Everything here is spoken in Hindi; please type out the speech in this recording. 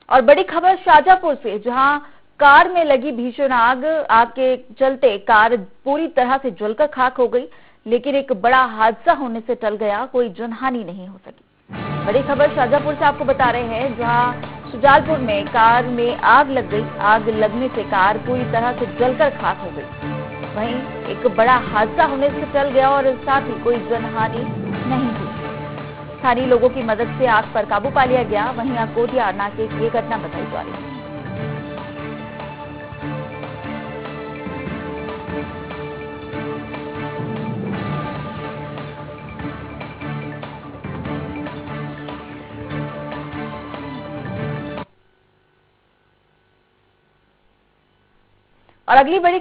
और बड़ी खबर शाजापुर से, जहां कार में लगी भीषण आग के चलते कार पूरी तरह से जलकर खाक हो गई, लेकिन एक बड़ा हादसा होने से टल गया, कोई जनहानि नहीं हो सकी। बड़ी खबर शाजापुर से आपको बता रहे हैं, जहां शुजालपुर में कार में आग लग गई। आग लगने से कार पूरी तरह से जलकर खाक हो गई। वहीं एक बड़ा हादसा होने से टल गया और साथ ही कोई जनहानि नहीं हुई। स्थानीय लोगों की मदद से आग पर काबू पा लिया गया। वहीं अकोटिया नाके की ये घटना बताई जा रही है। और अगली बड़ी